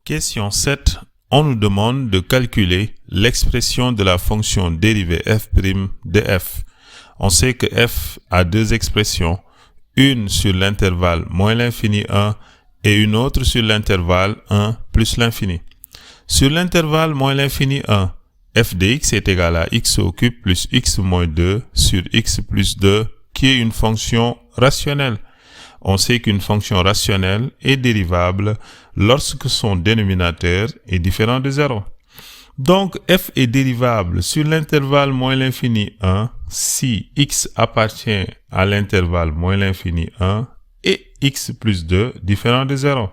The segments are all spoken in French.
Question 7. On nous demande de calculer l'expression de la fonction dérivée f' de f. On sait que f a deux expressions, une sur l'intervalle moins l'infini 1 et une autre sur l'intervalle 1 plus l'infini. Sur l'intervalle moins l'infini 1, f de x est égal à x au cube plus x moins 2 sur x plus 2, qui est une fonction rationnelle. On sait qu'une fonction rationnelle est dérivable lorsque son dénominateur est différent de 0. Donc, f est dérivable sur l'intervalle moins l'infini 1 si x appartient à l'intervalle moins l'infini 1 et x plus 2 différent de 0.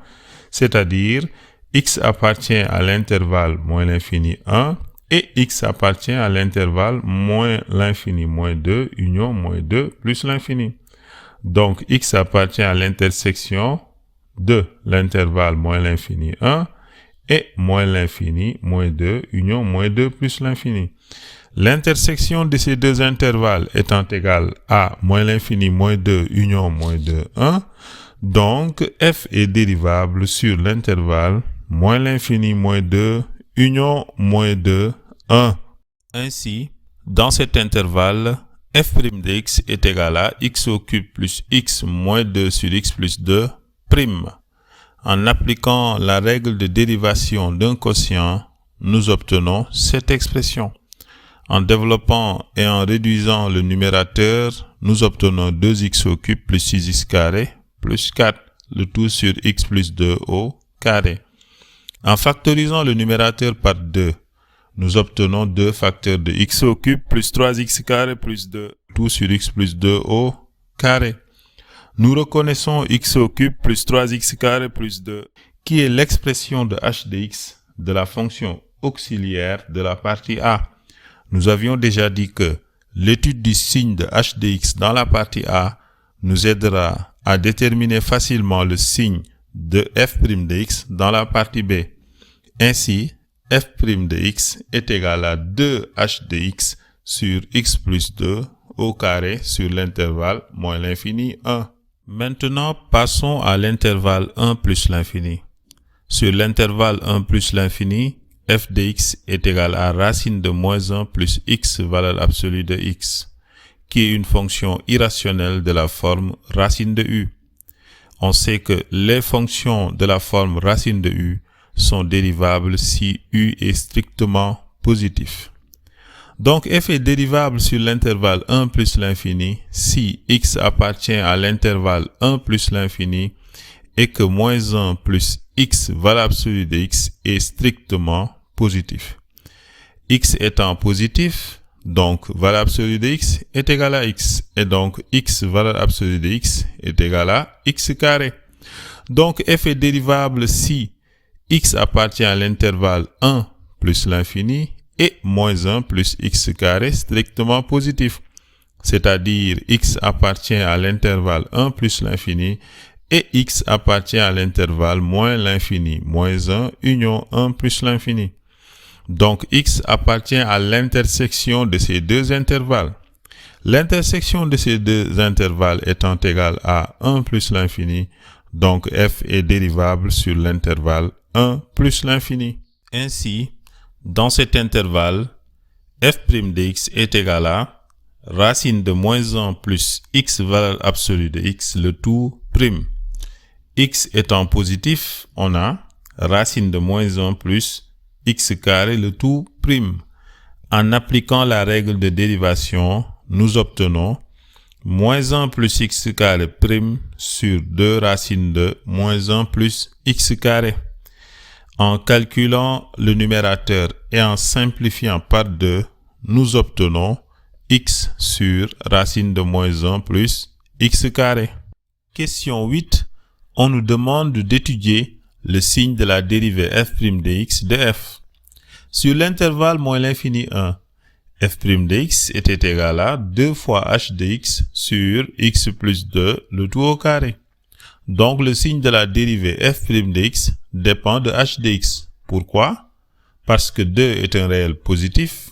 C'est-à-dire, x appartient à l'intervalle moins l'infini 1 et x appartient à l'intervalle moins l'infini moins 2 union moins 2 plus l'infini. Donc, x appartient à l'intersection de l'intervalle moins l'infini 1 et moins l'infini moins 2 union moins 2 plus l'infini. L'intersection de ces deux intervalles étant égale à moins l'infini moins 2 union moins 2, 1, donc f est dérivable sur l'intervalle moins l'infini moins 2 union moins 2, 1. Ainsi, dans cet intervalle, f' de x est égal à x au cube plus x moins 2 sur x plus 2 prime. En appliquant la règle de dérivation d'un quotient, nous obtenons cette expression. En développant et en réduisant le numérateur, nous obtenons 2x au cube plus 6x carré plus 4, le tout sur x plus 2 au carré. En factorisant le numérateur par 2, nous obtenons 2 facteurs de x au cube plus 3x carré plus 2, tout sur x plus 2 au carré. Nous reconnaissons x au cube plus 3x carré plus 2, qui est l'expression de h de x de la fonction auxiliaire de la partie A. Nous avions déjà dit que l'étude du signe de h de x dans la partie A nous aidera à déterminer facilement le signe de f' de x dans la partie B. Ainsi, f' de x est égal à 2h de x sur x plus 2 au carré sur l'intervalle moins l'infini 1. Maintenant, passons à l'intervalle 1 plus l'infini. Sur l'intervalle 1 plus l'infini, f de x est égal à racine de moins 1 plus x valeur absolue de x, qui est une fonction irrationnelle de la forme racine de u. On sait que les fonctions de la forme racine de u sont dérivables si u est strictement positif. Donc f est dérivable sur l'intervalle 1 plus l'infini si x appartient à l'intervalle 1 plus l'infini et que moins 1 plus x valeur absolue de x est strictement positif. X étant positif, donc valeur absolue de x est égale à x et donc x valeur absolue de x est égale à x carré. Donc f est dérivable si x appartient à l'intervalle 1 plus l'infini et moins 1 plus x carré strictement positif, c'est-à-dire x appartient à l'intervalle 1 plus l'infini et x appartient à l'intervalle moins l'infini moins 1 union 1 plus l'infini. Donc x appartient à l'intersection de ces deux intervalles. L'intersection de ces deux intervalles étant égale à 1 plus l'infini, donc f est dérivable sur l'intervalle 1 plus l'infini. Ainsi, dans cet intervalle, f' de x est égal à racine de moins 1 plus x valeur absolue de x, le tout prime. X étant positif, on a racine de moins 1 plus x carré, le tout prime. En appliquant la règle de dérivation, nous obtenons moins 1 plus x carré prime sur 2 racines de moins 1 plus x carré. En calculant le numérateur et en simplifiant par 2, nous obtenons x sur racine de moins 1 plus x carré. Question 8. On nous demande d'étudier le signe de la dérivée f' de x de f. Sur l'intervalle moins l'infini 1, f' de x était égal à 2 fois h de x sur x plus 2, le tout au carré. Donc le signe de la dérivée f' de x dépend de h de x. Pourquoi? Parce que 2 est un réel positif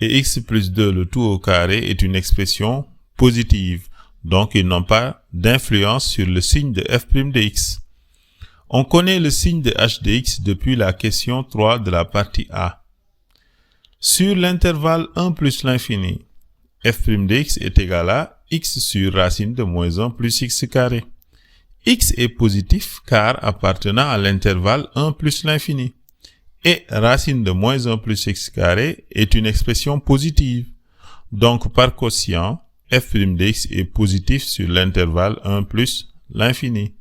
et x plus 2 le tout au carré est une expression positive. Donc ils n'ont pas d'influence sur le signe de f' de x. On connaît le signe de h de x depuis la question 3 de la partie A. Sur l'intervalle 1 plus l'infini, f' de x est égal à x sur racine de moins 1 plus x carré. X est positif car appartenant à l'intervalle 1 plus l'infini. Et racine de moins 1 plus x carré est une expression positive. Donc par quotient, f' de x est positif sur l'intervalle 1 plus l'infini.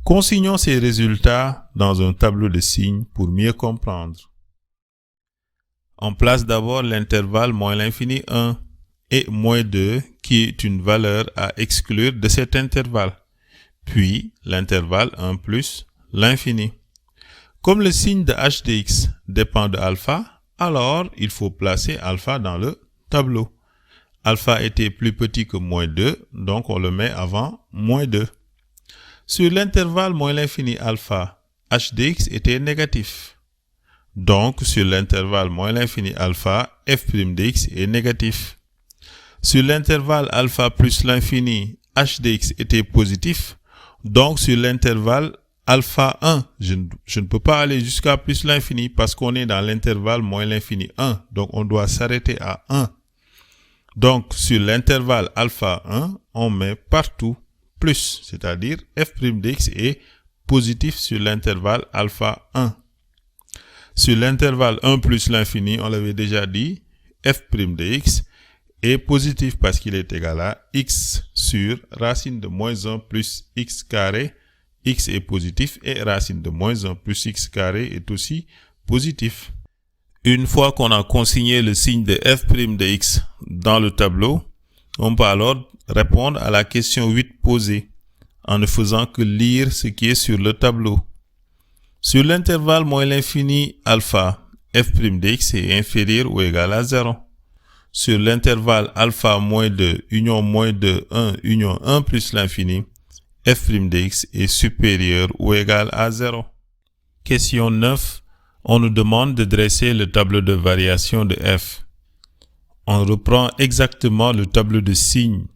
Consignons ces résultats dans un tableau de signes pour mieux comprendre. On place d'abord l'intervalle moins l'infini 1 et moins 2 qui est une valeur à exclure de cet intervalle, puis l'intervalle 1 plus l'infini. Comme le signe de h de x dépend de alpha, alors il faut placer alpha dans le tableau. Alpha était plus petit que moins 2, donc on le met avant moins 2. Sur l'intervalle moins l'infini alpha, h de x était négatif. Donc sur l'intervalle moins l'infini alpha, f' de x est négatif. Sur l'intervalle alpha plus l'infini, h de x était positif. Donc sur l'intervalle alpha 1, je ne peux pas aller jusqu'à plus l'infini parce qu'on est dans l'intervalle moins l'infini 1. Donc on doit s'arrêter à 1. Donc sur l'intervalle alpha 1, on met partout plus, c'est-à-dire f' de x est positif sur l'intervalle alpha 1. Sur l'intervalle 1 plus l'infini, on l'avait déjà dit, f' de x est positif parce qu'il est égal à x sur racine de moins 1 plus x carré. X est positif et racine de moins 1 plus x carré est aussi positif. Une fois qu'on a consigné le signe de f' de x dans le tableau, on peut alors répondre à la question 8 posée en ne faisant que lire ce qui est sur le tableau. Sur l'intervalle moins l'infini alpha, f' de x est inférieur ou égal à 0. Sur l'intervalle alpha moins 2, union moins 2, 1, union 1 plus l'infini, f' de x est supérieur ou égal à 0. Question 9. On nous demande de dresser le tableau de variation de f. On reprend exactement le tableau de signes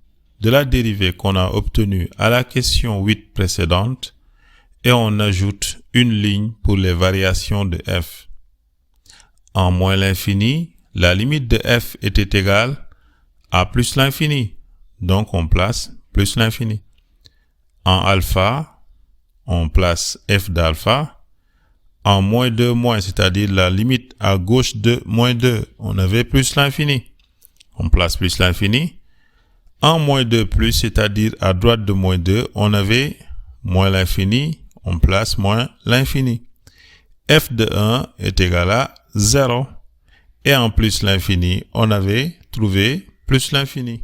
de la dérivée qu'on a obtenue à la question 8 précédente et on ajoute une ligne pour les variations de f. En moins l'infini, la limite de f était égale à plus l'infini, donc on place plus l'infini. En alpha, on place f d'alpha. En moins 2 moins, c'est-à-dire la limite à gauche de moins 2, on avait plus l'infini. On place plus l'infini. En moins 2 plus, c'est-à-dire à droite de moins 2, on avait moins l'infini, on place moins l'infini. F de 1 est égal à 0. Et en plus l'infini, on avait trouvé plus l'infini.